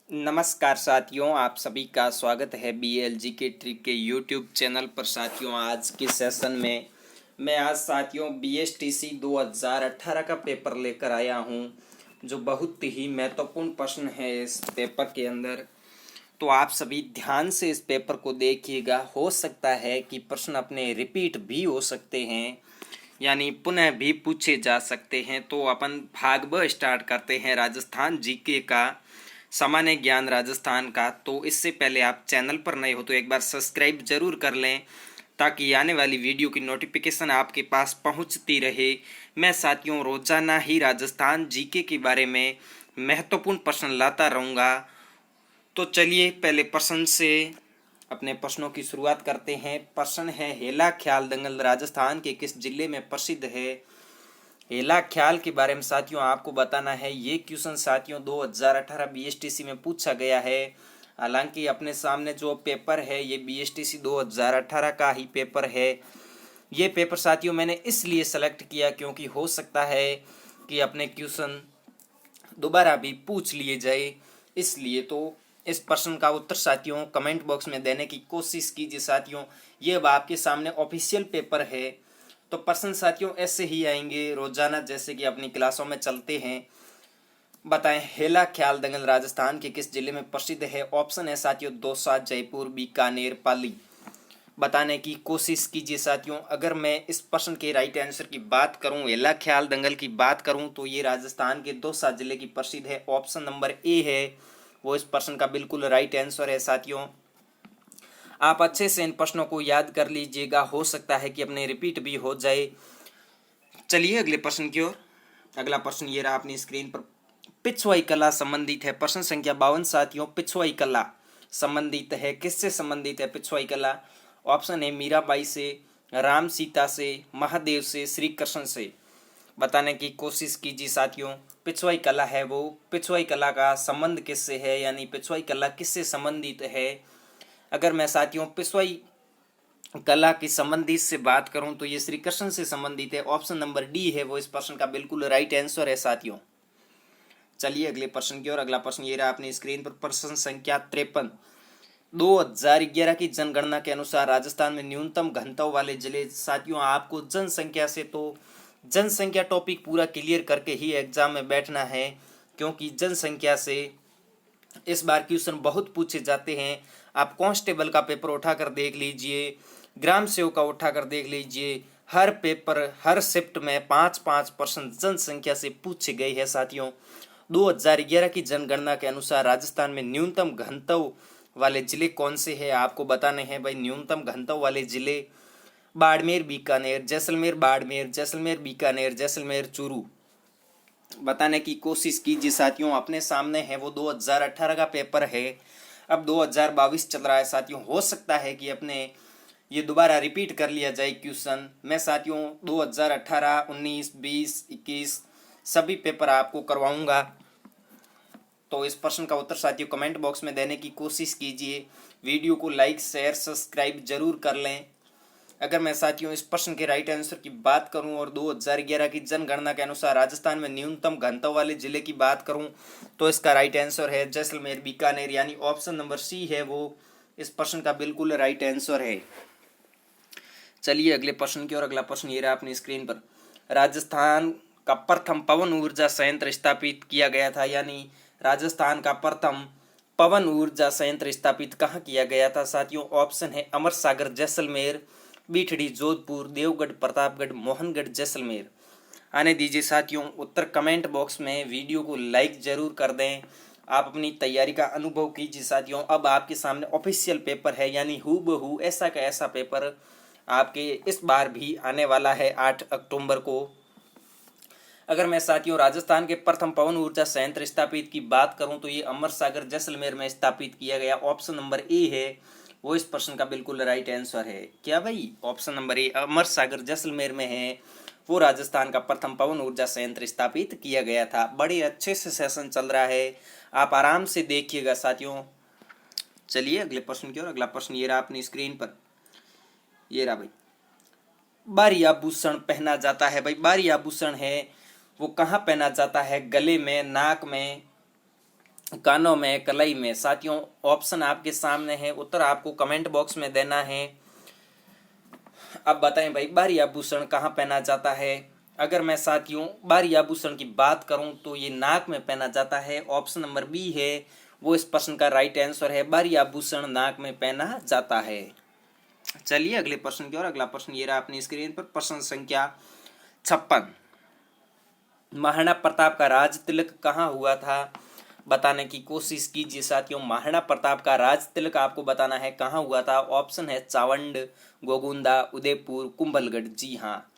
नमस्कार साथियों, आप सभी का स्वागत है BLG के ट्रिक के यूट्यूब चैनल पर। साथियों, आज के सेशन में मैं आज साथियों BSTC 2018 का पेपर लेकर आया हूं, जो बहुत ही महत्वपूर्ण प्रश्न है इस पेपर के अंदर। तो आप सभी ध्यान से इस पेपर को देखिएगा। हो सकता है कि प्रश्न अपने रिपीट भी हो सकते हैं, यानी पुनः भी पूछे जा सकते हैं। तो अपन भाग ब स्टार्ट करते हैं राजस्थान जीके का, सामान्य ज्ञान राजस्थान का। तो इससे पहले आप चैनल पर नए हो तो एक बार सब्सक्राइब जरूर कर लें, ताकि आने वाली वीडियो की नोटिफिकेशन आपके पास पहुंचती रहे। मैं साथियों रोजाना ही राजस्थान जीके के बारे में महत्वपूर्ण प्रश्न लाता रहूँगा। तो चलिए पहले प्रश्न से अपने प्रश्नों की शुरुआत करते हैं। प्रश्न है, हेला ख्याल दंगल राजस्थान के किस जिले में प्रसिद्ध है? हेला ख्याल के बारे में साथियों आपको बताना है। ये क्वेश्चन साथियों 2018 BSTC में पूछा गया है। हालांकि अपने सामने जो पेपर है ये BSTC 2018 का ही पेपर है। ये पेपर साथियों मैंने इसलिए सेलेक्ट किया क्योंकि हो सकता है कि अपने क्वेश्चन दोबारा भी पूछ लिए जाए, इसलिए। तो इस प्रश्न का उत्तर साथियों कमेंट बॉक्स में देने की कोशिश कीजिए। साथियों ये अब आपके सामने ऑफिशियल पेपर है। तो प्रश्न साथियों ऐसे ही आएंगे रोजाना, जैसे कि अपनी क्लासों में चलते हैं। बताएं, हेला ख्याल दंगल राजस्थान के किस जिले में प्रसिद्ध है? ऑप्शन है साथियों दौसा, जयपुर, बीकानेर, पाली। बताने की कोशिश कीजिए साथियों। अगर मैं इस प्रश्न के राइट आंसर की बात करूं, हेला ख्याल दंगल की बात करूं, तो ये राजस्थान के दौसा जिले की प्रसिद्ध है। ऑप्शन नंबर ए है वो इस प्रश्न का बिल्कुल राइट आंसर है। साथियों आप अच्छे से इन प्रश्नों को याद कर लीजिएगा, हो सकता है कि अपने रिपीट भी हो जाए। चलिए अगले प्रश्न की ओर। अगला प्रश्न ये रहा अपनी स्क्रीन पर। पिछवाई कला संबंधित है। प्रश्न संख्या 52 साथियों पिछवाई कला संबंधित है। किससे संबंधित है पिछवाई कला? ऑप्शन है मीराबाई से, राम सीता से, महादेव से, श्री कृष्ण से। बताने की कोशिश कीजिए साथियों। पिछवाई कला है वो, पिछवाई कला का संबंध किससे है, यानी पिछवाई कला किससे संबंधित है? अगर मैं साथियों पिछवाई कला की संबंधित से बात करूं तो ये श्री कृष्ण से संबंधित है। ऑप्शन नंबर डी है वो इस प्रश्न का बिल्कुल राइट आंसर है साथियों। चलिए अगले प्रश्न की ओर। अगला प्रश्न ये रहा अपनी स्क्रीन पर। प्रश्न संख्या 53। 2011 की जनगणना के अनुसार राजस्थान में न्यूनतम घनत्व वाले जिले। साथियों आपको जनसंख्या से तो जनसंख्या टॉपिक पूरा क्लियर करके ही एग्जाम में बैठना है, क्योंकि जनसंख्या से इस बार क्वेश्चन बहुत पूछे जाते हैं। आप कांस्टेबल का पेपर उठाकर देख लीजिए, ग्राम सेवक का उठाकर देख लीजिए, हर पेपर हर शिफ्ट में 5-5% जनसंख्या से पूछे गए हैं साथियों। 2011 की जनगणना के अनुसार राजस्थान में न्यूनतम घनत्व वाले जिले कौन से हैं आपको बताने हैं भाई। न्यूनतम घनत्व वाले जिले बाड़मेर, बीकानेर, जैसलमेर, बाड़मेर, जैसलमेर, बीकानेर, जैसलमेर, चूरू। बताने की कोशिश कीजिए साथियों। अपने सामने है वो 2018 का पेपर है। अब 2022 चल रहा है साथियों, हो सकता है कि अपने ये दोबारा रिपीट कर लिया जाए क्वेश्चन। मैं साथियों 2018, 19, 20, 21 सभी पेपर आपको करवाऊंगा। तो इस प्रश्न का उत्तर साथियों कमेंट बॉक्स में देने की कोशिश कीजिए। वीडियो को लाइक, शेयर, सब्सक्राइब जरूर कर लें। अगर मैं साथियों इस प्रश्न के राइट आंसर की बात करूं और 2011 की जनगणना के अनुसार राजस्थान में न्यूनतम घनत्व वाले जिले की बात करूं, तो इसका राइट आंसर है जैसलमेर, बीकानेर, यानी ऑप्शन नंबर सी है वो इस प्रश्न का बिल्कुल राइट आंसर है। चलिए अगले प्रश्न की ओर। अगला प्रश्न ये रहा अपनी स्क्रीन पर। राजस्थान का प्रथम पवन ऊर्जा संयंत्र स्थापित किया गया था, यानी राजस्थान का प्रथम पवन ऊर्जा संयंत्र स्थापित कहाँ किया गया था साथियों? ऑप्शन है अमर सागर, जैसलमेर, बीठड़ी, जोधपुर, देवगढ़, प्रतापगढ़, मोहनगढ़, जैसलमेर। आने दीजिए साथियों उत्तर कमेंट बॉक्स में। वीडियो को लाइक जरूर कर दें। आप अपनी तैयारी का अनुभव कीजिए साथियों। अब आपके सामने ऑफिशियल पेपर है, यानी हूबहू ऐसा का ऐसा पेपर आपके इस बार भी आने वाला है 8 अक्टूबर को। अगर मैं साथियों राजस्थान के प्रथम पवन ऊर्जा संयंत्र स्थापित की बात करूं तो ये अमर सागर, जैसलमेर में स्थापित किया गया। ऑप्शन नंबर ए है वो इस प्रश्न का बिल्कुल राइट आंसर है। क्या भाई? ऑप्शन नंबर ए अमर सागर, जैसलमेर में है वो राजस्थान का प्रथम पवन ऊर्जा संयंत्र स्थापित किया गया था। बड़े अच्छे से सेशन चल रहा है, आप आराम से देखिएगा साथियों। चलिए अगले प्रश्न की ओर। अगला प्रश्न ये रहा अपनी स्क्रीन पर। ये रहा भाई, बारी आभूषण पहना जाता है। भाई बारी आभूषण है वो कहाँ पहना जाता है? गले में, नाक में, कानों में, कलाई में। साथियों ऑप्शन आपके सामने है, उत्तर आपको कमेंट बॉक्स में देना है। अब बताएं भाई, बाहरी आभूषण कहाँ पहना जाता है? अगर मैं साथियों बाहरी आभूषण की बात करूं तो ये नाक में पहना जाता है। ऑप्शन नंबर बी है वो इस प्रश्न का राइट आंसर है। बाहरी आभूषण नाक में पहना जाता है। चलिए अगले प्रश्न की ओर। अगला प्रश्न ये रहा अपनी स्क्रीन पर, प्रश्न संख्या 56। महाराणा प्रताप का राज तिलक कहाँ हुआ था? बताने की कोशिश कीजिए साथियों। महाराणा प्रताप का राज तिलक आपको बताना है कहाँ हुआ था। ऑप्शन है चावंड, गोगुंदा, उदयपुर, कुंभलगढ़। जी हाँ,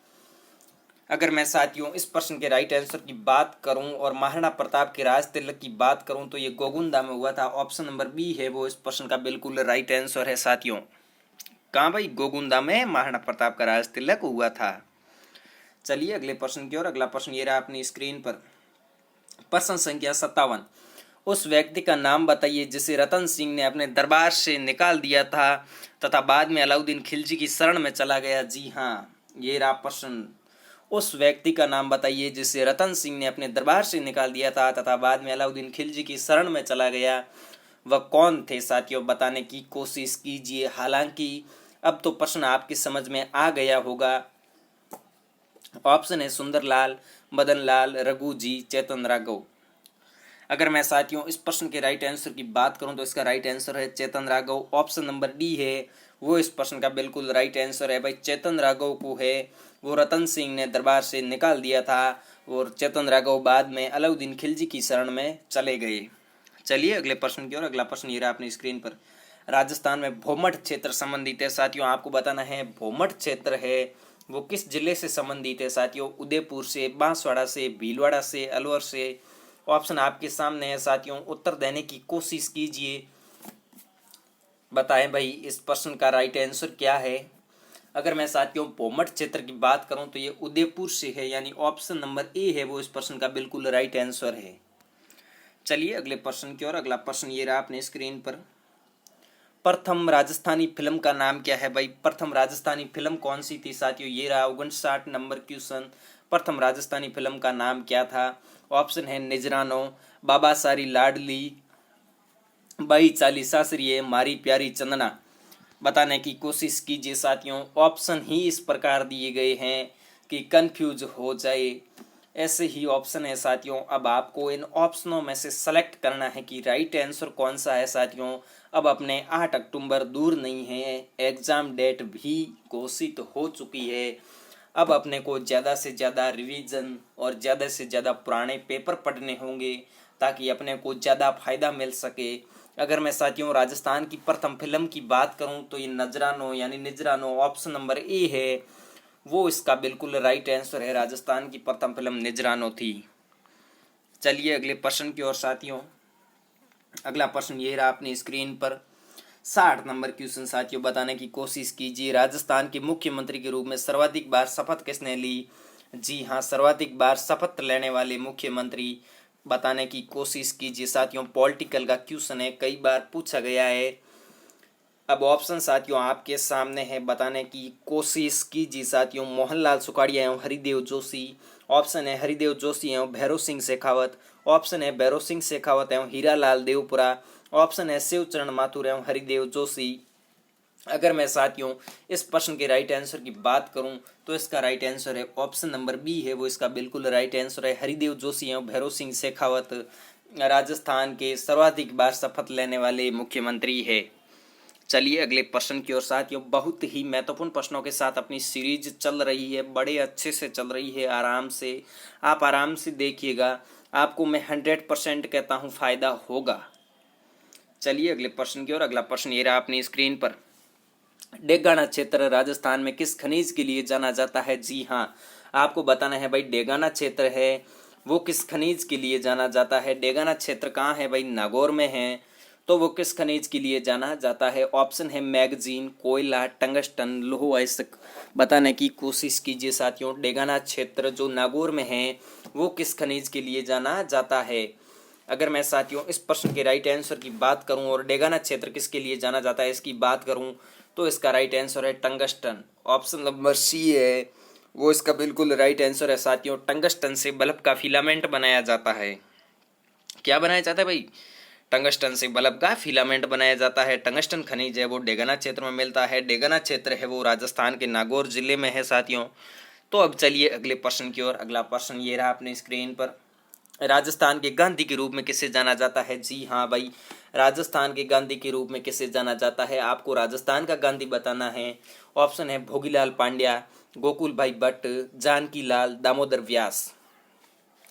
अगर मैं साथियों इस प्रश्न के राइट आंसर की बात करूं और महाराणा प्रताप के राज तिलक की बात करूं तो ये गोगुंदा में हुआ था। ऑप्शन नंबर बी है वो इस प्रश्न का बिल्कुल राइट आंसर है साथियों। कहाँ भाई? गोगुंदा में महाराणा प्रताप का राज तिलक हुआ था। चलिए अगले प्रश्न की ओर। अगला प्रश्न ये रहा अपनी स्क्रीन पर, प्रश्न संख्या 57। उस व्यक्ति का नाम बताइए जिसे रतन सिंह ने अपने दरबार से निकाल दिया था तथा बाद में अलाउद्दीन खिलजी की शरण में चला गया। जी हाँ, ये रहा प्रश्न। उस व्यक्ति का नाम बताइए जिसे रतन सिंह ने अपने दरबार से निकाल दिया था तथा बाद में अलाउद्दीन खिलजी की शरण में चला गया। वह कौन थे साथियों? बताने की कोशिश कीजिए। हालांकि अब तो प्रश्न आपकी समझ में आ गया होगा। ऑप्शन है सुंदरलाल, मदन लाल, रघु जी, चेतन राघव। अगर मैं साथियों इस प्रश्न के राइट आंसर की बात करूं तो इसका राइट आंसर है चेतन राघव। ऑप्शन नंबर डी है वो इस प्रश्न का बिल्कुल राइट आंसर है। भाई चेतन राघव को है वो रतन सिंह ने दरबार से निकाल दिया था और चेतन राघव बाद में अलाउद्दीन खिलजी की शरण में चले गए। चलिए अगले प्रश्न की ओर। अगला प्रश्न ये रहा अपनी स्क्रीन पर, राजस्थान में भोमट क्षेत्र संबंधित है। साथियों आपको बताना है भोमट क्षेत्र है वो किस जिले से संबंधित है। साथियों उदयपुर से, बांसवाड़ा से, भीलवाड़ा से, अलवर से। ऑप्शन आपके सामने है साथियों, उत्तर देने की कोशिश कीजिए। बताएं भाई इस प्रश्न का राइट आंसर क्या है। अगर मैं साथियों भोमट क्षेत्र की बात करूं तो ये उदयपुर से है, यानी ऑप्शन नंबर ए है वो इस प्रश्न का बिल्कुल राइट आंसर है। चलिए अगले प्रश्न की ओर। अगला प्रश्न ये रहा अपने स्क्रीन पर, प्रथम राजस्थानी फिल्म का नाम क्या है? भाई प्रथम राजस्थानी फिल्म कौन सी थी साथियों? ये रहा 59 नंबर क्वेश्चन। प्रथम राजस्थानी फिल्म का नाम क्या था? ऑप्शन है निजरानो, बाबा सारी लाडली, बाई चाली सासरिये, मारी प्यारी चंदना। बताने की कोशिश कीजिए साथियों। ऑप्शन ही इस प्रकार दिए गए हैं कि कंफ्यूज हो जाए, ऐसे ही ऑप्शन है साथियों। अब आपको इन ऑप्शनों में से सेलेक्ट करना है कि राइट आंसर कौन सा है साथियों। अब अपने 8 अक्टूबर दूर नहीं है, एग्जाम डेट भी घोषित हो चुकी है। अब अपने को ज़्यादा से ज़्यादा रिवीजन और ज़्यादा से ज़्यादा पुराने पेपर पढ़ने होंगे ताकि अपने को ज़्यादा फायदा मिल सके। अगर मैं साथियों राजस्थान की प्रथम फिल्म की बात करूं तो ये नजरानो यानी निजरानो ऑप्शन नंबर ए है वो इसका बिल्कुल राइट आंसर है। राजस्थान की प्रथम फिल्म निजरानो थी। चलिए अगले प्रश्न की ओर साथियों। अगला प्रश्न ये रहा अपनी स्क्रीन पर, 60 नंबर क्वेश्चन साथियों। बताने की कोशिश कीजिए, राजस्थान के मुख्यमंत्री के रूप में सर्वाधिक बार शपथ किसने ली? जी हाँ, सर्वाधिक बार शपथ लेने वाले मुख्यमंत्री। बताने की कोशिश कीजिए साथियों। पॉलिटिकल का क्वेश्चन है, कई बार पूछा गया है। अब ऑप्शन साथियों आपके सामने है, बताने की कोशिश कीजिए साथियों। मोहनलाल सुखाड़िया एवं हरिदेव जोशी। ऑप्शन है हरिदेव जोशी एवं भैरव सिंह शेखावत। ऑप्शन है भैरव सिंह शेखावत एवं हीरालाल देवपुरा। ऑप्शन है शिवचरण माथुर एवं हरिदेव जोशी। अगर मैं साथियों इस प्रश्न के राइट आंसर की बात करूं तो इसका राइट आंसर है ऑप्शन नंबर बी है वो इसका बिल्कुल राइट आंसर है। हरिदेव जोशी एवं भैरव सिंह शेखावत राजस्थान के सर्वाधिक बार शपथ लेने वाले मुख्यमंत्री है। चलिए अगले प्रश्न की ओर साथियों। बहुत ही महत्वपूर्ण प्रश्नों के साथ अपनी सीरीज चल रही है, बड़े अच्छे से चल रही है। आराम से आप आराम से देखिएगा, आपको मैं 100% कहता हूँ फायदा होगा। चलिए अगले प्रश्न की ओर। अगला प्रश्न ये रहा अपनी स्क्रीन पर, डेगाना क्षेत्र राजस्थान में किस खनिज के लिए जाना जाता है? जी हाँ, आपको बताना है भाई डेगाना क्षेत्र है वो किस खनिज के लिए जाना जाता है। डेगाना क्षेत्र कहाँ है भाई? नागौर में है। तो वो किस खनिज के लिए जाना जाता है? ऑप्शन है मैगजीन, कोयला, टंगस्टन, लौह अयस्क। बताने की कोशिश कीजिए साथियों। डेगाना क्षेत्र जो नागौर में है वो किस खनिज के लिए जाना जाता है? अगर मैं साथियों इस प्रश्न के राइट आंसर की बात करूं और डेगाना क्षेत्र किसके लिए जाना जाता है इसकी बात करूं तो इसका राइट आंसर है टंगस्टन। ऑप्शन नंबर सी है वो इसका बिल्कुल राइट आंसर है साथियों। टंगस्टन से बल्ब का फिलामेंट बनाया जाता है। क्या बनाया जाता है भाई? टंगस्टन से बल्ब का फिलामेंट बनाया जाता है। टंगस्टन खनिज है वो डेगना क्षेत्र में मिलता है। डेगना क्षेत्र है वो राजस्थान के नागौर जिले में है साथियों। तो अब चलिए अगले प्रश्न की ओर। अगला प्रश्न ये रहा अपनी स्क्रीन पर। राजस्थान के गांधी के रूप में किसे जाना जाता है? जी हाँ भाई, राजस्थान के गांधी के रूप में किसे जाना जाता है? आपको राजस्थान का गांधी बताना है। ऑप्शन है भोगीलाल पांड्या, गोकुल भाई भट्ट, जानकी लाल, दामोदर व्यास।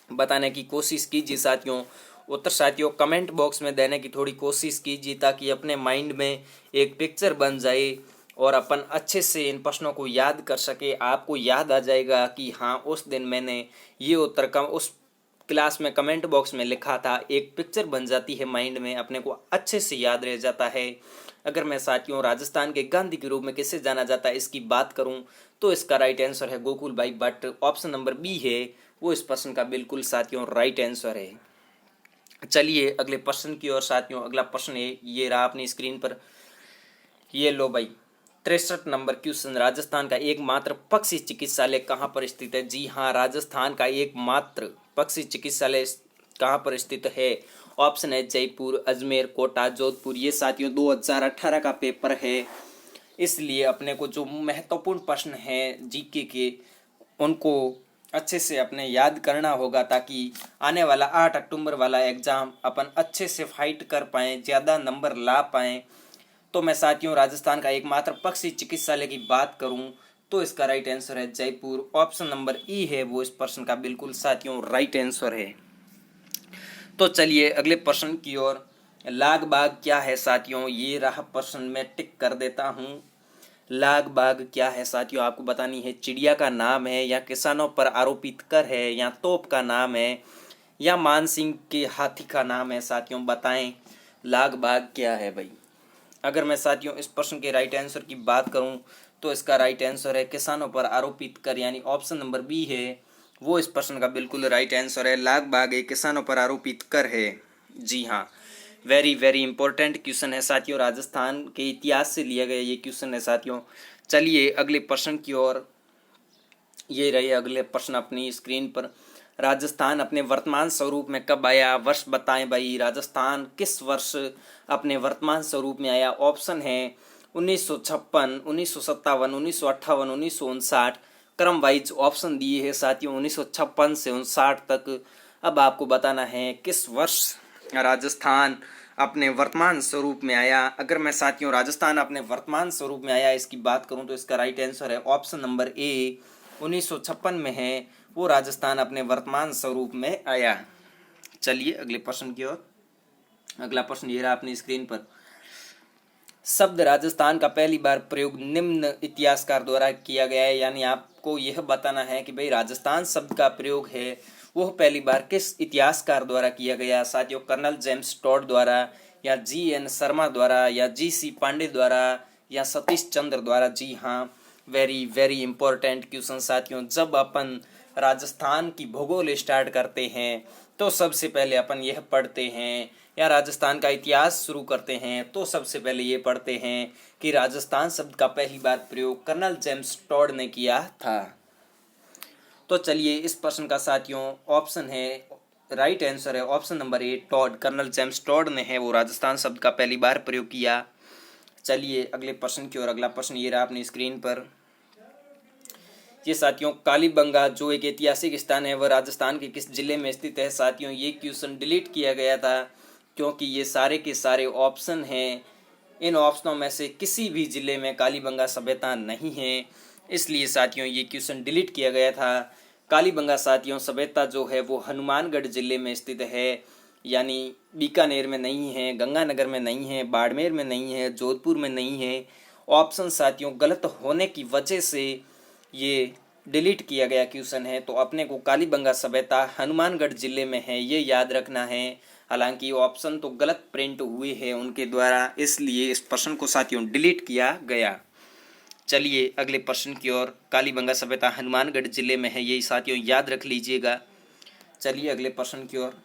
बताने की कोशिश कीजिए साथियों। उत्तर साथियों कमेंट बॉक्स में देने की थोड़ी कोशिश कीजिए ताकि अपने माइंड में एक पिक्चर बन जाए और अपन अच्छे से इन प्रश्नों को याद कर सके। आपको याद आ जाएगा कि हाँ उस दिन मैंने ये उत्तर कम उस क्लास में कमेंट बॉक्स में लिखा था। एक पिक्चर बन जाती है माइंड में, अपने को अच्छे से याद रह जाता है। अगर मैं साथियों राजस्थान के गांधी के रूप में किसे जाना जाता है इसकी बात करूं तो इसका राइट आंसर है गोकुल भाई भट्ट। ऑप्शन नंबर बी है वो इस प्रश्न का बिल्कुल साथियों राइट आंसर है। चलिए अगले प्रश्न की ओर साथियों। अगला प्रश्न है ये रहा अपनी स्क्रीन पर। ये लो भाई, 63 नंबर क्वेश्चन। राजस्थान का एकमात्र पक्षी चिकित्सालय कहाँ पर स्थित है? जी हाँ, राजस्थान का एकमात्र पक्षी चिकित्सालय कहाँ पर स्थित है? ऑप्शन है जयपुर, अजमेर, कोटा, जोधपुर। ये साथियों 2018 का पेपर है, इसलिए अपने को जो महत्वपूर्ण प्रश्न हैं जीके के उनको अच्छे से अपने याद करना होगा ताकि आने वाला 8 अक्टूबर वाला एग्जाम अपन अच्छे से फाइट कर पाएँ, ज़्यादा नंबर ला पाएँ। तो मैं साथियों राजस्थान का एकमात्र पक्षी चिकित्सालय की बात करूं तो इसका राइट आंसर है जयपुर। ऑप्शन नंबर ई है वो इस प्रश्न का बिल्कुल साथियों राइट आंसर है। तो चलिए अगले प्रश्न की ओर। लाग बाग क्या है साथियों? ये रहा प्रश्न, मैं टिक कर देता हूं। लाग बाग क्या है साथियों? आपको बतानी है। चिड़िया का नाम है, या किसानों पर आरोपित कर है, या तोप का नाम है, या मानसिंह के हाथी का नाम है? साथियों बताएं लाग बाग क्या है भाई? अगर मैं साथियों इस प्रश्न के राइट आंसर की बात करूं तो इसका राइट आंसर है किसानों पर आरोपित कर, यानी ऑप्शन नंबर बी है वो इस प्रश्न का बिल्कुल राइट आंसर है। लाग बाग एक किसानों पर आरोपित कर है। जी हाँ, वेरी वेरी इंपॉर्टेंट क्वेश्चन है साथियों, राजस्थान के इतिहास से लिया गया ये क्वेश्चन है साथियों। चलिए अगले प्रश्न की ओर। ये रहे अगले प्रश्न अपनी स्क्रीन पर। राजस्थान अपने वर्तमान स्वरूप में कब आया? वर्ष बताएं भाई, राजस्थान किस वर्ष अपने वर्तमान स्वरूप में आया? ऑप्शन है 1956, 1957, 1958, 1959। क्रम वाइज ऑप्शन दिए हैं साथियों 1956 से 1959 तक। अब आपको बताना है किस वर्ष राजस्थान अपने वर्तमान स्वरूप में आया। अगर मैं साथियों राजस्थान अपने वर्तमान स्वरूप में आया इसकी बात करूं तो इसका राइट आंसर है ऑप्शन नंबर ए 1956 में है वो राजस्थान अपने वर्तमान स्वरूप में आया। चलिए अगले प्रश्न की ओर। अगला प्रश्न ये रहा अपनी स्क्रीन पर। शब्द राजस्थान का पहली बार प्रयोग निम्न इतिहासकार द्वारा किया गया है, यानी आपको यह बताना है कि भाई राजस्थान शब्द का प्रयोग है वह पहली बार किस इतिहासकार द्वारा किया गया? साथियों कर्नल जेम्स टॉड द्वारा, या जी.एन. शर्मा द्वारा, या जी.सी. पांडे द्वारा, या सतीश चंद्र द्वारा? जी हाँ, वेरी वेरी इंपॉर्टेंट क्वेश्चन साथियों। जब अपन राजस्थान की भूगोल स्टार्ट करते हैं तो सबसे पहले अपन यह पढ़ते हैं, या राजस्थान का इतिहास शुरू करते हैं तो सबसे पहले ये पढ़ते हैं कि राजस्थान शब्द का पहली बार प्रयोग कर्नल जेम्स टॉड ने किया था। तो चलिए इस प्रश्न का साथियों ऑप्शन है राइट आंसर है option number A Tod. Colonel James Tod ने है वो राजस्थान शब्द का पहली बार प्रयोग किया। चलिए अगले प्रश्न की ओर। अगला प्रश्न ये रहा अपनी स्क्रीन पर। ये साथियों कालीबंगा जो एक ऐतिहासिक स्थान है वह राजस्थान के किस जिले में स्थित है? साथियों ये क्वेश्चन डिलीट किया गया था क्योंकि ये सारे के सारे ऑप्शन हैं, इन ऑप्शनों में से किसी भी जिले में कालीबंगा सभ्यता नहीं है, इसलिए साथियों ये क्वेश्चन डिलीट किया गया था। कालीबंगा साथियों सभ्यता जो है वो हनुमानगढ़ जिले में स्थित है, यानी बीकानेर में नहीं है, गंगानगर में नहीं है, बाड़मेर में नहीं है, जोधपुर में नहीं है। ऑप्शन साथियों गलत होने की वजह से ये डिलीट किया गया क्वेश्चन है, तो अपने को कालीबंगा सभ्यता हनुमानगढ़ जिले में है ये याद रखना है। हालांकि ऑप्शन तो गलत प्रिंट हुए हैं उनके द्वारा, इसलिए इस प्रश्न को साथियों डिलीट किया गया। चलिए अगले प्रश्न की ओर। कालीबंगा सभ्यता हनुमानगढ़ जिले में है ये साथियों याद रख लीजिएगा। चलिए अगले प्रश्न की ओर।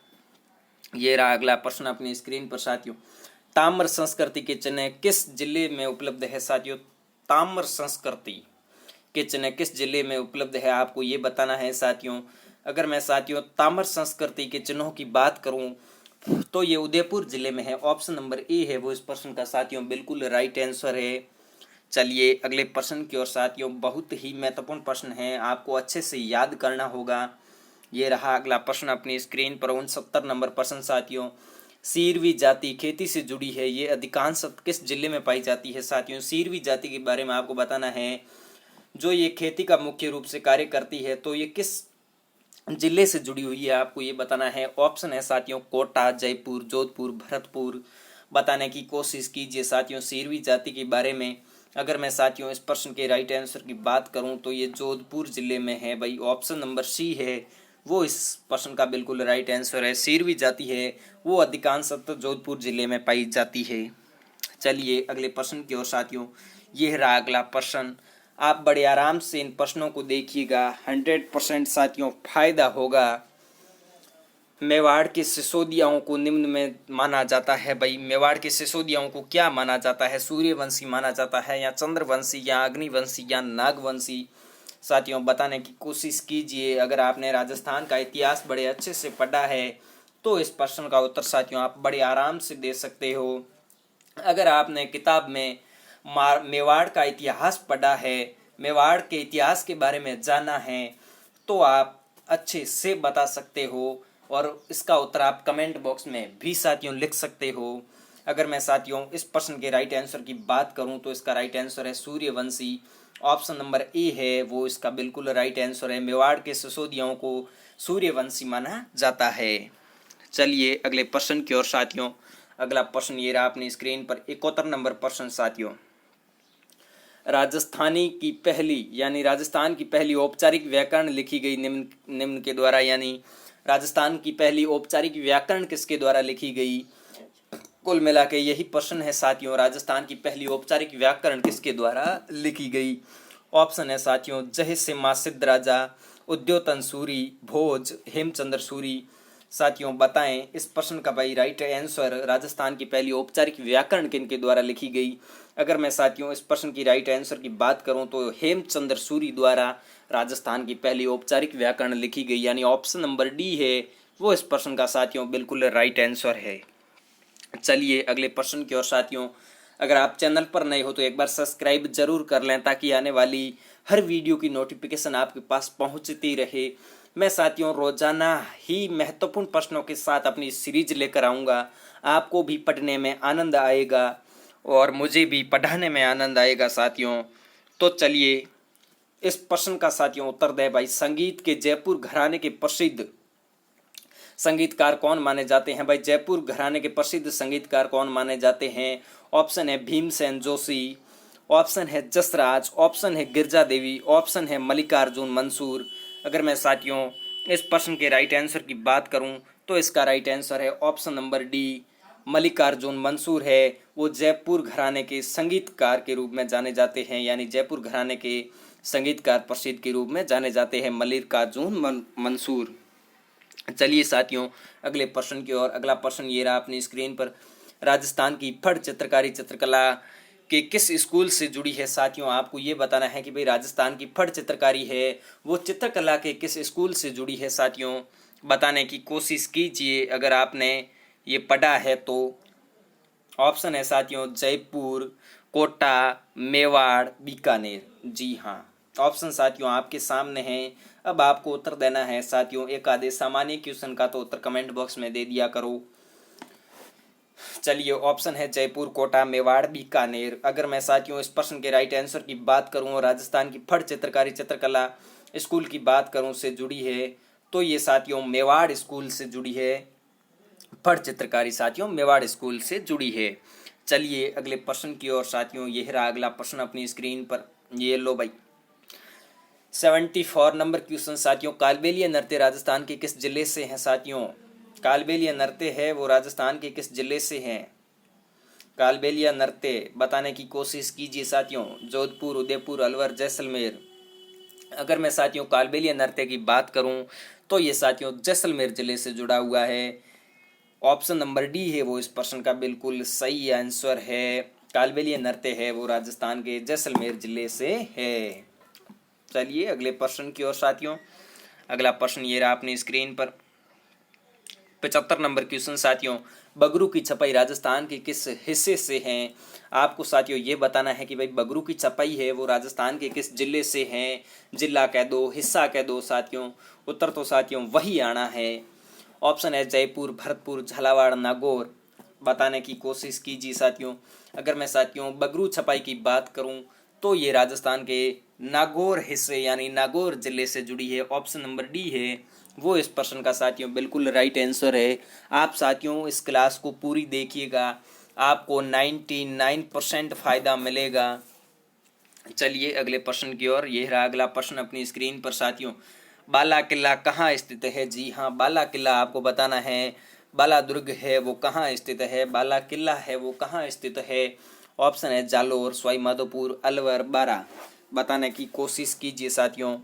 ये रहा अगला प्रश्न अपनी स्क्रीन पर साथियों। ताम्र संस्कृति के चिन्ह किस जिले में उपलब्ध है? साथियों ताम्र संस्कृति के चिन्ह किस जिले में उपलब्ध है आपको ये बताना है साथियों। अगर मैं साथियों ताम्र संस्कृति के चिन्हों की बात करूं तो ये उदयपुर जिले में है। ऑप्शन नंबर ए है वो इस प्रश्न का साथियों बिल्कुल राइट आंसर है। चलिए अगले प्रश्न की ओर साथियों, बहुत ही महत्वपूर्ण प्रश्न है, आपको अच्छे से याद करना होगा। ये रहा अगला प्रश्न अपनी स्क्रीन पर 69 नंबर प्रश्न साथियों। सीरवी जाति खेती से जुड़ी है, ये अधिकांश किस जिले में पाई जाती है साथियों? सीरवी जाति के बारे में आपको बताना है। जो ये खेती का मुख्य रूप से कार्य करती है, तो ये किस जिले से जुड़ी हुई है, आपको ये बताना है। ऑप्शन है साथियों कोटा, जयपुर, जोधपुर, भरतपुर। बताने की कोशिश कीजिए साथियों सीरवी जाति के बारे में। अगर मैं साथियों इस प्रश्न के राइट आंसर की बात करूं तो ये जोधपुर जिले में है भाई। ऑप्शन नंबर सी है वो इस प्रश्न का बिल्कुल राइट आंसर है। सीरवी जाति है वो अधिकांशतः जोधपुर जिले में पाई जाती है। चलिए अगले प्रश्न की ओर साथियों, यह रहा अगला प्रश्न। आप बड़े आराम से इन प्रश्नों को देखिएगा, 100% साथियों फायदा होगा। मेवाड़ के सिसोदियाओं को निम्न में माना जाता है भाई। मेवाड़ के सिसोदियाओं को क्या माना जाता है? सूर्यवंशी माना जाता है, या चंद्रवंशी, या अग्निवंशी, या नागवंशी? साथियों बताने की कोशिश कीजिए। अगर आपने राजस्थान का इतिहास बड़े अच्छे से पढ़ा है तो इस प्रश्न का उत्तर साथियों आप बड़े आराम से दे सकते हो। अगर आपने किताब में मेवाड़ का इतिहास पढ़ा है, मेवाड़ के इतिहास के बारे में जाना है, तो आप अच्छे से बता सकते हो। और इसका उत्तर आप कमेंट बॉक्स में भी साथियों लिख सकते हो। अगर मैं साथियों इस प्रश्न के राइट आंसर की बात करूं तो इसका राइट आंसर है सूर्यवंशी। ऑप्शन नंबर ए है वो इसका बिल्कुल राइट आंसर है। मेवाड़ के सिसोदियों को सूर्यवंशी माना जाता है। चलिए अगले प्रश्न की ओर साथियों, अगला प्रश्न ये रहा अपनी स्क्रीन पर 71 नंबर प्रश्न साथियों। राजस्थानी की पहली यानी राजस्थान की पहली औपचारिक व्याकरण लिखी गई निम्न के द्वारा, यानी राजस्थान की पहली औपचारिक व्याकरण किसके द्वारा लिखी गई? कुल मिला के यही प्रश्न है साथियों, राजस्थान की पहली औपचारिक व्याकरण किसके द्वारा लिखी गई? ऑप्शन है साथियों जय सिम्हा सिद्ध राजा, उद्योतन सूरी, भोज, हेमचंद्र सूरी। साथियों बताएं इस प्रश्न का भाई राइट आंसर, राजस्थान की पहली औपचारिक व्याकरण किनके द्वारा लिखी गई? अगर मैं साथियों इस प्रश्न की राइट आंसर की बात करूं तो हेमचंद्र सूरी द्वारा राजस्थान की पहली औपचारिक व्याकरण लिखी गई, यानी ऑप्शन नंबर डी है वो इस प्रश्न का साथियों बिल्कुल राइट आंसर है। चलिए अगले प्रश्न की ओर साथियों, अगर आप चैनल पर नए हो तो एक बार सब्सक्राइब जरूर कर लें ताकि आने वाली हर वीडियो की नोटिफिकेशन आपके पास पहुंचती रहे। मैं साथियों रोजाना ही महत्वपूर्ण प्रश्नों के साथ अपनी सीरीज लेकर आऊँगा। आपको भी पढ़ने में आनंद आएगा और मुझे भी पढ़ाने में आनंद आएगा साथियों। तो चलिए इस प्रश्न का साथियों उत्तर दे भाई। संगीत के जयपुर घराने के प्रसिद्ध संगीतकार कौन माने जाते हैं भाई? जयपुर घराने के प्रसिद्ध संगीतकार कौन माने जाते हैं? ऑप्शन है भीमसेन जोशी, ऑप्शन है जसराज, ऑप्शन है गिरजा देवी, ऑप्शन है मल्लिकार्जुन मंसूर। अगर मैं साथियों इस प्रश्न के राइट आंसर की बात करूं तो इसका राइट आंसर है option number D, Mallikarjun Mansur है। वो जयपुर घराने के संगीतकार के रूप में जाने जाते हैं, यानी जयपुर घराने के संगीतकार प्रसिद्ध के रूप में जाने जाते हैं मल्लिकार्जुन मंसूर। चलिए साथियों अगले प्रश्न की ओर, अगला प्रश्न ये रहा अपनी स्क्रीन पर। राजस्थान की फट चित्रकारी चित्रकला के किस स्कूल से जुड़ी है? साथियों आपको ये बताना है कि भाई राजस्थान की फट चित्रकारी है वो चित्रकला के किस स्कूल से जुड़ी है साथियों। बताने की कोशिश कीजिए अगर आपने ये पढ़ा है तो। ऑप्शन है साथियों जयपुर, कोटा, मेवाड़, बीकानेर। जी हाँ, ऑप्शन साथियों आपके सामने हैं। अब आपको उत्तर देना है साथियों। एक आधे सामान्य क्वेश्चन का तो उत्तर कमेंट बॉक्स में दे दिया करो। चलिए ऑप्शन है जयपुर, कोटा, मेवाड़, बीकानेर। अगर मैं साथियों इस प्रश्न के राइट आंसर की बात करूं और राजस्थान की फट चित्रकारी चित्रकला स्कूल की बात करूं से जुड़ी है तो ये साथियों मेवाड़ स्कूल से जुड़ी है। फट चित्रकारी साथियों मेवाड़ स्कूल से जुड़ी है। चलिए अगले प्रश्न की ओर साथियों, यह रहा अगला प्रश्न अपनी स्क्रीन पर। ये लो भाई 74 नंबर क्वेश्चन साथियों। कालबेलिया नृत्य राजस्थान के किस जिले से हैं साथियों? कालबेलिया नृत्य है वो राजस्थान के किस जिले से हैं? कालबेलिया नृत्य बताने की कोशिश कीजिए साथियों। जोधपुर, उदयपुर, अलवर, जैसलमेर। अगर मैं साथियों कालबेलिया नृत्य की बात करूं तो ये साथियों जैसलमेर जिले से जुड़ा हुआ है। ऑप्शन नंबर डी है वो इस प्रश्न का बिल्कुल सही आंसर है। कालबेलिया नृत्य है वो राजस्थान के जैसलमेर जिले से है। चलिए अगले प्रश्न की ओर साथियों, अगला प्रश्न ये रहा अपनी स्क्रीन पर। 75 नंबर क्वेश्चन साथियों, बगरू की छपाई राजस्थान के किस हिस्से से है? आपको साथियों ये बताना है कि भाई बगरू की छपाई है वो राजस्थान के किस जिले से है। जिला कह दो, हिस्सा कह दो साथियों, उत्तर तो साथियों वही आना है। ऑप्शन है जयपुर, भरतपुर, झालावाड़, नागौर। बताने की कोशिश कीजिए साथियों। अगर मैं साथियों बगरू छपाई की बात करूं तो ये राजस्थान के नागौर हिस्से यानी नागौर जिले से जुड़ी है। ऑप्शन नंबर डी है वो इस प्रश्न का साथियों बिल्कुल राइट आंसर है। आप साथियों इस क्लास को पूरी देखिएगा, आपको 99% फायदा मिलेगा। चलिए अगले प्रश्न की ओर। यह रहा अगला प्रश्न अपनी स्क्रीन पर साथियों। बाला किला कहाँ स्थित है? जी हाँ, बाला किला आपको बताना है। बाला दुर्ग है वो कहाँ स्थित है? बाला किला है वो कहाँ स्थित है? ऑप्शन है जालोर, सवाई माधोपुर, अलवर, बारा। बताने की कोशिश कीजिए साथियों।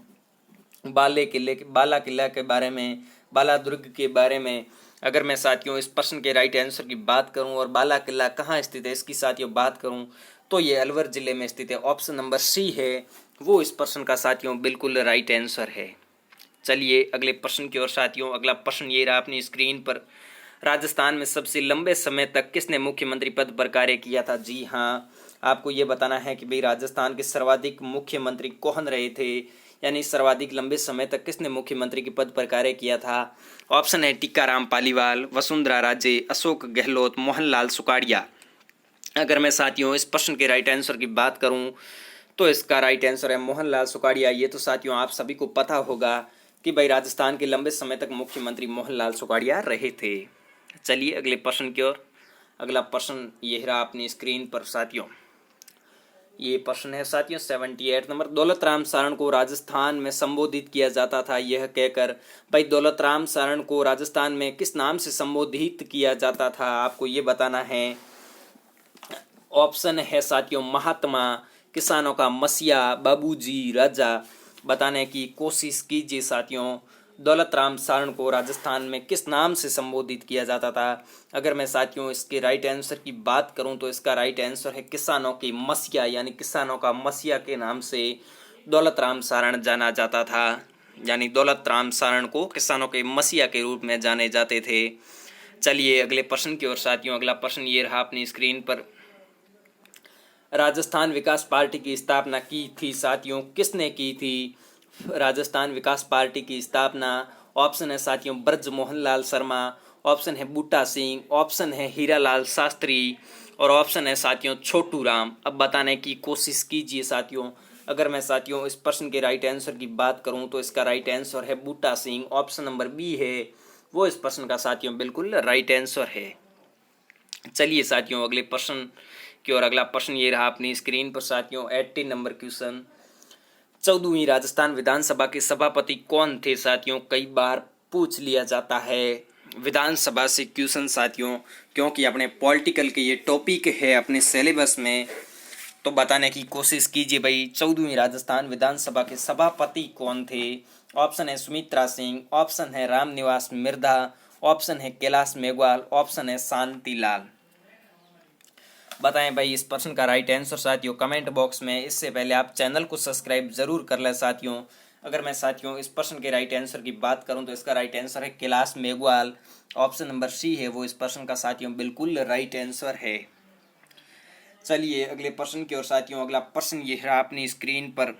बाला किला के बारे में, बाला दुर्ग के बारे में अगर मैं साथियों इस प्रश्न के राइट आंसर की बात करूं और बाला किला कहाँ स्थित है इसकी साथियों बात करूं तो ये अलवर जिले में स्थित है। ऑप्शन नंबर सी है वो इस प्रश्न का साथियों बिल्कुल राइट आंसर है। चलिए अगले प्रश्न की ओर साथियों। अगला प्रश्न ये रहा अपनी स्क्रीन पर। राजस्थान में सबसे लंबे समय तक किसने मुख्यमंत्री पद पर कार्य किया था? जी हाँ, आपको ये बताना है कि भाई राजस्थान के सर्वाधिक मुख्यमंत्री कौन रहे थे, यानी सर्वाधिक लंबे समय तक किसने मुख्यमंत्री के पद पर कार्य किया था। ऑप्शन है टीकाराम पालीवाल, वसुंधरा राजे, अशोक गहलोत, मोहनलाल सुखाड़िया। अगर मैं साथियों इस प्रश्न के राइट आंसर की बात करूं तो इसका राइट आंसर है मोहनलाल सुखाड़िया। ये तो साथियों आप सभी को पता होगा कि भाई राजस्थान के लंबे समय तक मुख्यमंत्री मोहनलाल सुखाड़िया रहे थे। चलिए अगले प्रश्न की ओर। अगला प्रश्न ये रहा अपनी स्क्रीन पर साथियों। ये प्रश्न है साथियों 78 नंबर। दौलत राम सारण को राजस्थान में संबोधित किया जाता था यह कहकर। भाई दौलत राम सारण को राजस्थान में किस नाम से संबोधित किया जाता था आपको ये बताना है। ऑप्शन है साथियों महात्मा, किसानों का मसीहा, बाबूजी, राजा। बताने की कोशिश कीजिए साथियों। दौलत राम सारण को राजस्थान में किस नाम से संबोधित किया जाता था? अगर मैं साथियों इसके राइट आंसर की बात करूं तो इसका राइट आंसर है किसानों के मसीहा, यानी किसानों का मसीहा के नाम से दौलत राम सारण जाना जाता था। यानी दौलत राम सारण को किसानों के मसीहा के रूप में जाने जाते थे। चलिए अगले प्रश्न की ओर साथियों। अगला प्रश्न ये रहा अपनी स्क्रीन पर। राजस्थान विकास पार्टी की स्थापना की थी साथियों किसने की थी? राजस्थान विकास पार्टी की स्थापना ऑप्शन है साथियों ब्रज मोहन लाल शर्मा, ऑप्शन है बूटा सिंह, ऑप्शन है हीरालाल शास्त्री और ऑप्शन है साथियों छोटू राम। अब बताने की कोशिश कीजिए साथियों। अगर मैं साथियों इस प्रश्न के राइट आंसर की बात करूं तो इसका राइट आंसर है बूटा सिंह। ऑप्शन नंबर बी है वो इस प्रश्न का साथियों बिल्कुल राइट आंसर है। चलिए साथियों अगले प्रश्न की ओर। अगला प्रश्न ये रहा अपनी स्क्रीन पर साथियों 80 नंबर क्वेश्चन। 14वीं राजस्थान विधानसभा के सभापति कौन थे साथियों? कई बार पूछ लिया जाता है विधानसभा से क्वेश्चन साथियों, क्योंकि अपने पॉलिटिकल के ये टॉपिक है अपने सिलेबस में। तो बताने की कोशिश कीजिए भाई 14वीं राजस्थान विधानसभा के सभापति कौन थे। ऑप्शन है सुमित्रा सिंह, ऑप्शन है रामनिवास मिर्धा, ऑप्शन है कैलाश मेघवाल, ऑप्शन है शांतिलाल। बताएं भाई इस प्रश्न का राइट आंसर साथियों कमेंट बॉक्स में। इससे पहले आप चैनल को सब्सक्राइब जरूर कर लें साथियों। अगर मैं साथियों इस प्रश्न के राइट आंसर की बात करूं तो इसका राइट आंसर है Kailash Meghwal. Option number C है वो इस प्रश्न का साथियों बिल्कुल राइट आंसर है। चलिए अगले प्रश्न की ओर साथियों। अगला प्रश्न ये रहा अपनी स्क्रीन पर।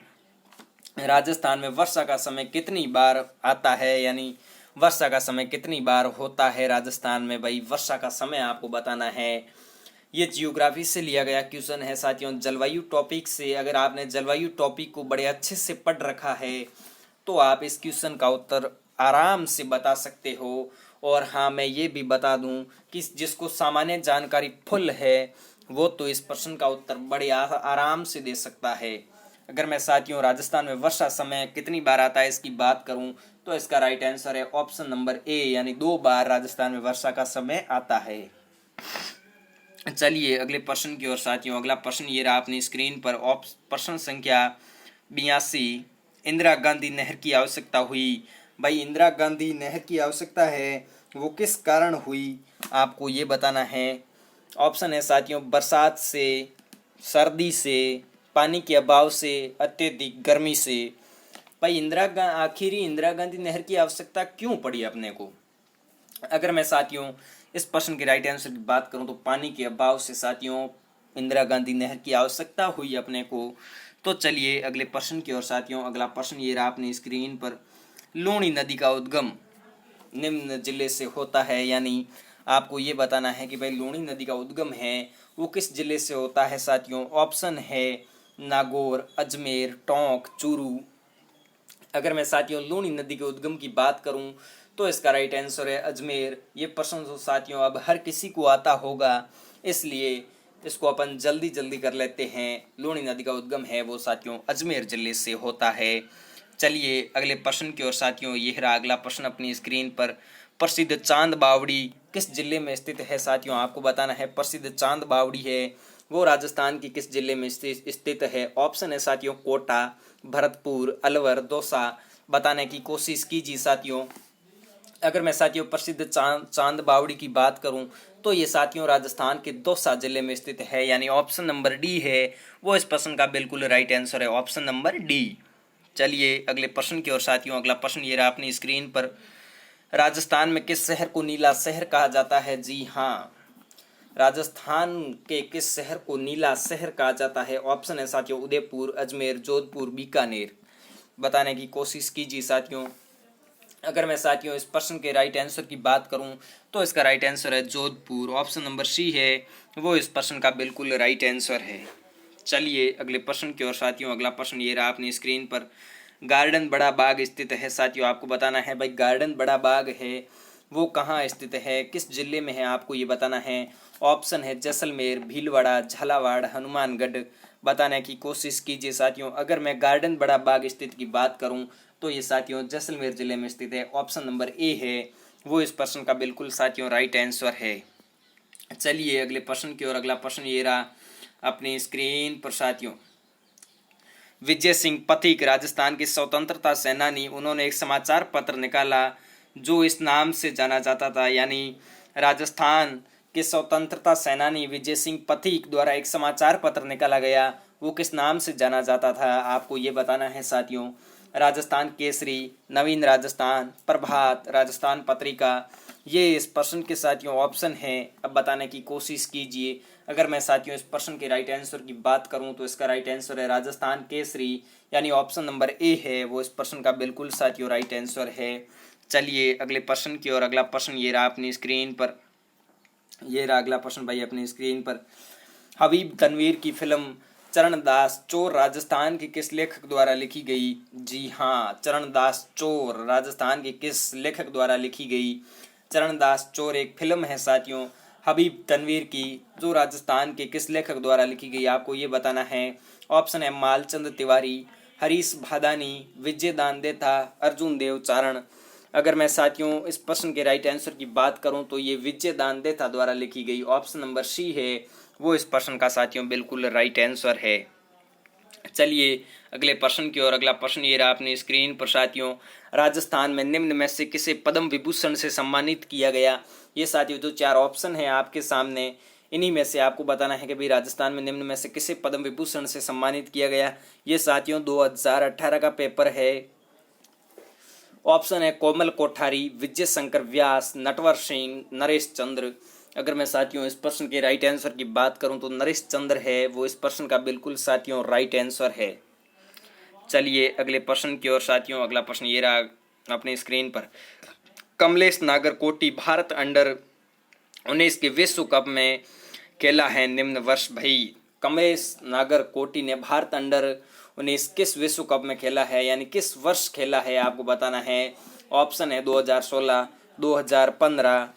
राजस्थान में वर्षा का समय कितनी बार आता है, यानी वर्षा का समय कितनी बार होता है राजस्थान में? भाई वर्षा का समय आपको बताना है। ये जियोग्राफी से लिया गया क्वेश्चन है साथियों, जलवायु टॉपिक से। अगर आपने जलवायु टॉपिक को बड़े अच्छे से पढ़ रखा है तो आप इस क्वेश्चन का उत्तर आराम से बता सकते हो। और हाँ मैं ये भी बता दूं कि जिसको सामान्य जानकारी फुल है वो तो इस प्रश्न का उत्तर बड़े आराम से दे सकता है। अगर मैं साथियों राजस्थान में वर्षा समय कितनी बार आता है इसकी बात करूं तो इसका राइट आंसर है ऑप्शन नंबर ए, यानी 2 बार राजस्थान में वर्षा का समय आता है। चलिए अगले प्रश्न की ओर साथियों। अगला प्रश्न ये रहा अपनी स्क्रीन पर। प्रश्न संख्या 82। इंदिरा गांधी नहर की आवश्यकता हुई। भाई इंदिरा गांधी नहर की आवश्यकता है वो किस कारण हुई आपको ये बताना है। ऑप्शन है साथियों बरसात से, सर्दी से, पानी के अभाव से, अत्यधिक गर्मी से। भाई आखिर इंदिरा गांधी नहर की आवश्यकता क्यों पड़ी अपने को? अगर मैं साथियों इस प्रश्न के राइट आंसर की बात करूं तो पानी के अभाव से साथियों इंदिरा गांधी नहर की आवश्यकता हुई अपने को। तो चलिए अगले प्रश्न की ओर साथियों। अगला प्रश्न ये रहा अपनी स्क्रीन पर। लूणी नदी का उद्गम निम्न जिले से होता है, यानी आपको ये बताना है कि भाई लूणी नदी का उद्गम है वो किस जिले से होता है साथियों। ऑप्शन है नागौर, अजमेर, टोंक, चूरू। अगर मैं साथियों लूणी नदी के उद्गम की बात करूं तो इसका राइट आंसर है अजमेर। ये प्रश्न तो साथियों अब हर किसी को आता होगा, इसलिए इसको अपन जल्दी जल्दी कर लेते हैं। लूणी नदी का उद्गम है वो साथियों अजमेर जिले से होता है। चलिए अगले प्रश्न की ओर साथियों। ये रहा अगला प्रश्न अपनी स्क्रीन पर। प्रसिद्ध चांद बावड़ी किस जिले में स्थित है साथियों। आपको बताना है प्रसिद्ध चांद बावड़ी है वो राजस्थान की किस जिले में स्थित है। ऑप्शन है साथियों कोटा, भरतपुर, अलवर, दौसा। बताने की कोशिश कीजिए साथियों। अगर मैं साथियों प्रसिद्ध चांद बावड़ी की बात करूं तो ये साथियों राजस्थान के दौसा जिले में स्थित है, यानी ऑप्शन नंबर डी है वो इस प्रश्न का बिल्कुल राइट आंसर है, ऑप्शन नंबर डी। चलिए अगले प्रश्न की ओर साथियों। अगला प्रश्न ये रहा अपनी स्क्रीन पर। राजस्थान में किस शहर को नीला शहर कहा जाता है। जी हाँ, राजस्थान के किस शहर को नीला शहर कहा जाता है। ऑप्शन है साथियों उदयपुर, अजमेर, जोधपुर, बीकानेर। बताने की कोशिश कीजिए साथियों। अगर मैं साथियों इस प्रश्न के राइट आंसर की बात करूं तो इसका राइट आंसर है जोधपुर। ऑप्शन नंबर सी है वो इस प्रश्न का बिल्कुल राइट आंसर है। चलिए अगले प्रश्न की ओर साथियों। अगला प्रश्न ये रहा अपनी स्क्रीन पर। गार्डन बड़ा बाग स्थित है साथियों। आपको बताना है भाई गार्डन बड़ा बाग है वो कहाँ स्थित है, किस जिले में है, आपको ये बताना है। ऑप्शन है जैसलमेर, भीलवाड़ा, झालावाड़, हनुमानगढ़। बताने की कोशिश कीजिए साथियों। अगर मैं गार्डन बड़ा बाग स्थित की बात करूं तो ये साथियों जैसलमेर जिले में स्थित है। ऑप्शन नंबर ए है वो इस प्रश्न का बिल्कुल साथियों राइट आंसर है। चलिए अगले प्रश्न की ओर। अगला प्रश्न ये रहा अपनी स्क्रीन पर साथियों। विजय सिंह पथिक राजस्थान के स्वतंत्रता सेनानी, उन्होंने एक समाचार पत्र निकाला जो इस नाम से जाना जाता था, यानी राजस्थान के स्वतंत्रता सेनानी विजय सिंह पथिक द्वारा एक समाचार पत्र निकाला गया वो किस नाम से जाना जाता था। आपको ये बताना है साथियों। राजस्थान केसरी, नवीन राजस्थान, प्रभात, राजस्थान पत्रिका। ये इस प्रश्न के साथियों ऑप्शन है। अब बताने की कोशिश कीजिए। अगर मैं साथियों इस प्रश्न के राइट आंसर की बात करूं तो इसका राइट आंसर है राजस्थान केसरी, यानी ऑप्शन नंबर ए है वो इस प्रश्न का बिल्कुल साथियों राइट आंसर है। चलिए अगले प्रश्न की ओर। अगला प्रश्न ये रहा अपनी स्क्रीन पर। ये रहा अगला प्रश्न भाई अपनी स्क्रीन पर। हबीब तनवीर की फिल्म चरणदास चोर राजस्थान के किस लेखक द्वारा लिखी गई। जी हाँ, चरणदास चोर राजस्थान के किस लेखक द्वारा लिखी गई। चरणदास चोर एक फिल्म है साथियों हबीब तनवीर की, जो राजस्थान के किस लेखक द्वारा लिखी गई आपको ये बताना है। ऑप्शन है मालचंद तिवारी, हरीश भादानी, विजय दानदेथा, अर्जुन देव चारण। अगर मैं साथियों इस प्रश्न के राइट आंसर की बात करूं तो ये विजय दानदेथा द्वारा लिखी गई, ऑप्शन नंबर सी है वो इस प्रश्न का साथियों बिल्कुल राइट आंसर है। चलिए अगले प्रश्न की ओर। अगला प्रश्न ये रहा अपनी स्क्रीन पर साथियों। राजस्थान में निम्न में से किसे पद्म विभूषण से सम्मानित किया गया। ये साथियों जो चार ऑप्शन है आपके सामने, इन्हीं में से आपको बताना है कि भाई राजस्थान में निम्न में से किसे पद्म विभूषण से सम्मानित किया गया। ये साथियों 2018 का पेपर है। ऑप्शन है कोमल कोठारी, विजय शंकर व्यास, नटवर सिंह, नरेश चंद्र। अगर मैं साथियों इस प्रश्न के राइट आंसर की बात करूं तो नरेश चंद्र है वो इस प्रश्न का बिल्कुल साथियों राइट आंसर है। चलिए अगले प्रश्न की ओर साथियों। अगला प्रश्न ये रहा अपनी स्क्रीन पर। कमलेश नागरकोटी भारत अंडर-19 के विश्व कप में खेला है निम्न वर्ष। भाई कमलेश नागरकोटी ने भारत अंडर-19 किस विश्व कप में खेला है, यानी किस वर्ष खेला है आपको बताना है। ऑप्शन है 2016, 2015,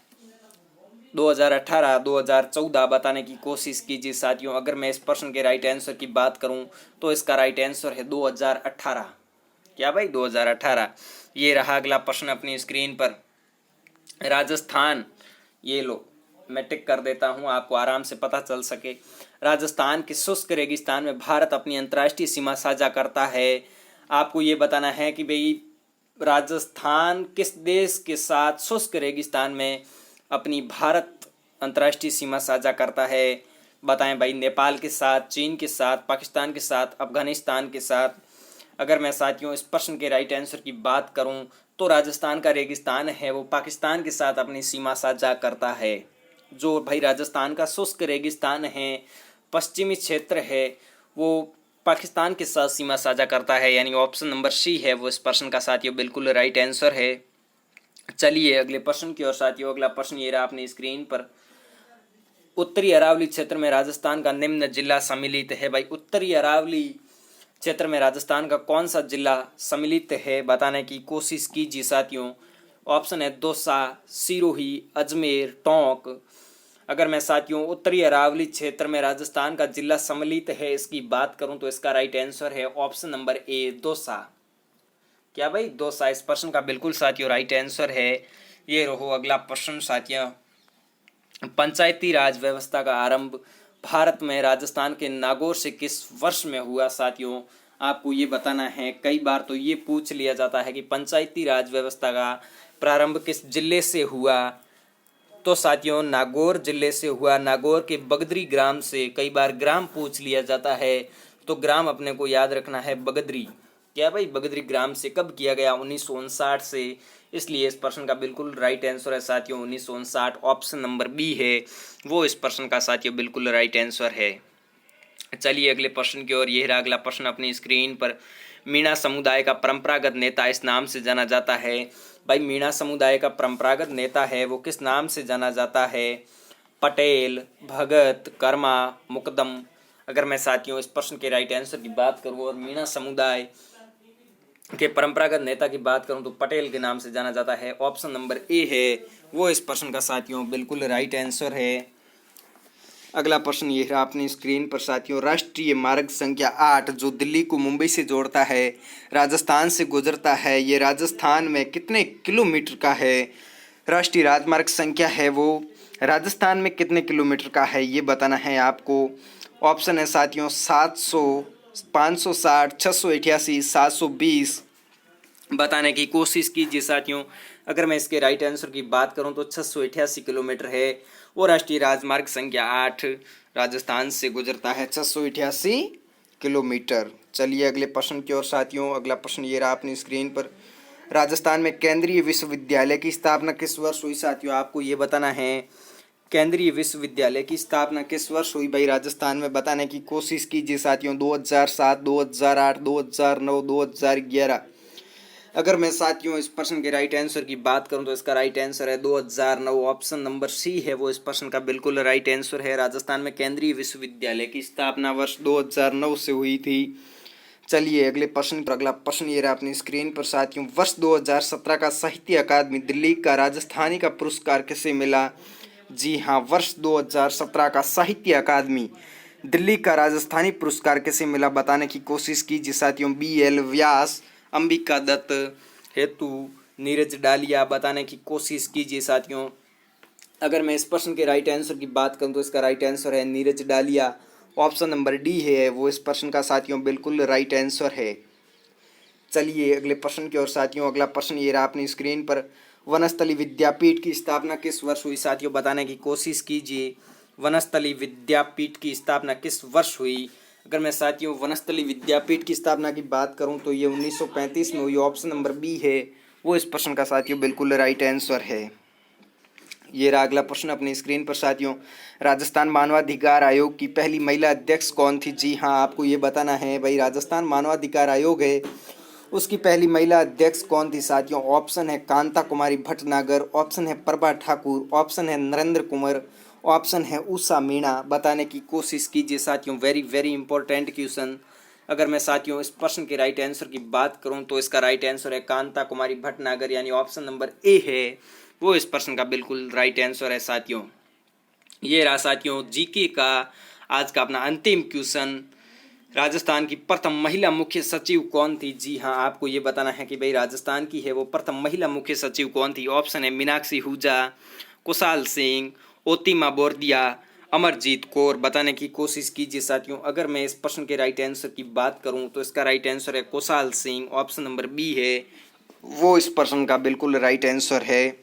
2018, 2014। बताने की कोशिश कीजिए साथियों। अगर मैं इस प्रश्न के राइट आंसर की बात करूं तो इसका राइट आंसर है 2018। क्या भाई 2018। ये रहा अगला प्रश्न अपनी स्क्रीन पर। राजस्थान, ये लो मैं टिक कर देता हूं आपको आराम से पता चल सके। राजस्थान के शुष्क रेगिस्तान में भारत अपनी अंतर्राष्ट्रीय सीमा साझा करता है। आपको ये बताना है कि भाई राजस्थान किस देश के साथ शुष्क रेगिस्तान में अपनी भारत अंतर्राष्ट्रीय सीमा साझा करता है। बताएं भाई नेपाल के साथ, चीन के साथ, पाकिस्तान के साथ, अफगानिस्तान के साथ। अगर मैं साथियों इस प्रश्न के राइट आंसर की बात करूं तो राजस्थान का रेगिस्तान है वो पाकिस्तान के साथ अपनी सीमा साझा करता है। जो भाई राजस्थान का शुष्क रेगिस्तान है, पश्चिमी क्षेत्र है, वो पाकिस्तान के साथ सीमा साझा करता है, यानी ऑप्शन नंबर सी है वो इस प्रश्न का साथियों बिल्कुल राइट आंसर है। चलिए अगले प्रश्न की ओर साथियों। अगला प्रश्न ये रहा अपनी स्क्रीन पर। उत्तरी अरावली क्षेत्र में राजस्थान का निम्न जिला सम्मिलित है। भाई उत्तरी अरावली क्षेत्र में राजस्थान का कौन सा जिला सम्मिलित है, बताने की कोशिश कीजिए साथियों। ऑप्शन है दौसा, सिरोही, अजमेर, टोंक। अगर मैं साथियों उत्तरी अरावली क्षेत्र में राजस्थान का जिला सम्मिलित है इसकी बात करूं तो इसका राइट आंसर है ऑप्शन नंबर ए, दौसा। क्या भाई, दौसा इस प्रश्न का बिल्कुल साथियों राइट आंसर है। ये रहो अगला प्रश्न साथियों। पंचायती राज व्यवस्था का आरंभ भारत में राजस्थान के नागौर से किस वर्ष में हुआ साथियों, आपको ये बताना है। कई बार तो ये पूछ लिया जाता है कि पंचायती राज व्यवस्था का प्रारंभ किस जिले से हुआ, तो साथियों नागौर जिले से हुआ। नागौर के बगदरी ग्राम से। कई बार ग्राम पूछ लिया जाता है तो ग्राम अपने को याद रखना है बगदरी। क्या भाई, बगदरी ग्राम से कब किया गया, 1959 से। इसलिए इस प्रश्न का बिल्कुल राइट आंसर है साथियों 1959। ऑप्शन नंबर बी है वो इस प्रश्न का साथियों बिल्कुल राइट आंसर है। चलिए अगले प्रश्न की ओर। यह रहा अगला प्रश्न अपनी स्क्रीन पर। मीणा समुदाय का परंपरागत नेता इस नाम से जाना जाता है। भाई मीणा समुदाय का परंपरागत नेता है वो किस नाम से जाना जाता है, पटेल, भगत, कर्मा, मुकदम। अगर मैं साथियों इस प्रश्न के राइट आंसर की बात करूं और मीणा समुदाय के परंपरागत नेता की बात करूं तो पटेल के नाम से जाना जाता है। ऑप्शन नंबर ए है वो इस प्रश्न का साथियों बिल्कुल राइट आंसर है। अगला प्रश्न ये रहा अपनी स्क्रीन पर साथियों। राष्ट्रीय मार्ग संख्या 8 जो दिल्ली को मुंबई से जोड़ता है, राजस्थान से गुजरता है, ये राजस्थान में कितने किलोमीटर का है। राष्ट्रीय राजमार्ग संख्या है वो राजस्थान में कितने किलोमीटर का है ये बताना है आपको। ऑप्शन है साथियों 700, 560, 688, 720। बताने की कोशिश कीजिए साथियों। अगर मैं इसके राइट आंसर की बात करूं तो 688 किलोमीटर है वो राष्ट्रीय राजमार्ग संख्या 8 राजस्थान से गुजरता है, 688 किलोमीटर। चलिए अगले प्रश्न की ओर साथियों। अगला प्रश्न ये रहा अपनी स्क्रीन पर। राजस्थान में केंद्रीय विश्वविद्यालय की स्थापना किस वर्ष हुई साथियों, आपको ये बताना है। केंद्रीय विश्वविद्यालय की स्थापना किस वर्ष हुई भाई राजस्थान में, बताने की कोशिश कीजिए साथियों। 2007, 2008, 2009, 2011। अगर मैं साथियों इस प्रश्न के राइट आंसर की बात करूं तो इसका राइट आंसर है 2009। ऑप्शन नंबर सी है वो इस प्रश्न का बिल्कुल राइट आंसर है। राजस्थान में केंद्रीय विश्वविद्यालय की स्थापना वर्ष 2009 से हुई थी। चलिए अगले प्रश्न पर। अगला प्रश्न ये रहा अपनी स्क्रीन पर साथियों। वर्ष 2017 का साहित्य अकादमी दिल्ली का राजस्थानी का पुरस्कार किसे मिला। जी हाँ, वर्ष 2017 का साहित्य अकादमी दिल्ली का राजस्थानी पुरस्कार किसे मिला, बताने की कोशिश कीजिए साथियों। BL व्यास, अंबिका दत्त, हेतु, नीरज डालिया। बताने की कोशिश कीजिए साथियों। अगर मैं इस प्रश्न के राइट आंसर की बात करूं तो इसका राइट आंसर है नीरज डालिया। ऑप्शन नंबर डी है वो इस प्रश्न का साथियों बिल्कुल राइट आंसर है। चलिए अगले प्रश्न की ओर साथियों। अगला प्रश्न ये रहा अपनी स्क्रीन पर। वनस्थली विद्यापीठ की स्थापना किस वर्ष हुई साथियों, बताने की कोशिश कीजिए। वनस्थली विद्यापीठ की स्थापना किस वर्ष हुई। अगर मैं साथियों वनस्थली विद्यापीठ की स्थापना की बात करूं तो ये 1935 में हुई। ऑप्शन नंबर बी है वो इस प्रश्न का साथियों बिल्कुल राइट आंसर है। ये रहा अगला प्रश्न अपनी स्क्रीन पर साथियों। राजस्थान मानवाधिकार आयोग की पहली महिला अध्यक्ष कौन थी। जी हाँ, आपको ये बताना है भाई राजस्थान मानवाधिकार आयोग है उसकी पहली महिला अध्यक्ष कौन थी साथियों। ऑप्शन है कांता कुमारी भटनागर, ऑप्शन है प्रभा ठाकुर, ऑप्शन है नरेंद्र कुमार, ऑप्शन है उषा मीणा। बताने की कोशिश कीजिए साथियों। Very very important question. अगर मैं साथियों इस प्रश्न के राइट आंसर की बात करूं तो इसका राइट आंसर है कांता कुमारी भटनागर, यानी ऑप्शन नंबर ए है वो इस प्रश्न का बिल्कुल राइट आंसर है साथियों। ये रहा साथियों जीके का आज का अपना अंतिम क्वेश्चन। राजस्थान की प्रथम महिला मुख्य सचिव कौन थी। जी हाँ, आपको ये बताना है कि भाई राजस्थान की है वो प्रथम महिला मुख्य सचिव कौन थी। ऑप्शन है मीनाक्षी हुजा, कुशाल सिंह, ओतिमा बोरदिया, अमरजीत कौर। बताने की कोशिश कीजिए साथियों। अगर मैं इस प्रश्न के राइट आंसर की बात करूं तो इसका राइट आंसर है Kushal Singh. Option number B है वो इस प्रश्न का बिल्कुल राइट आंसर है।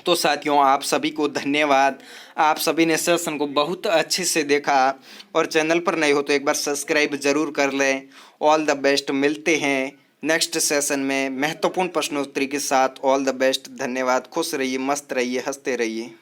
तो साथियों आप सभी को धन्यवाद। आप सभी ने सेशन को बहुत अच्छे से देखा और चैनल पर नए हो तो एक बार सब्सक्राइब जरूर कर लें। ऑल द बेस्ट, मिलते हैं नेक्स्ट सेशन में महत्वपूर्ण प्रश्नोत्तरी के साथ। All the best. धन्यवाद। खुश रहिए, मस्त रहिए, हंसते रहिए।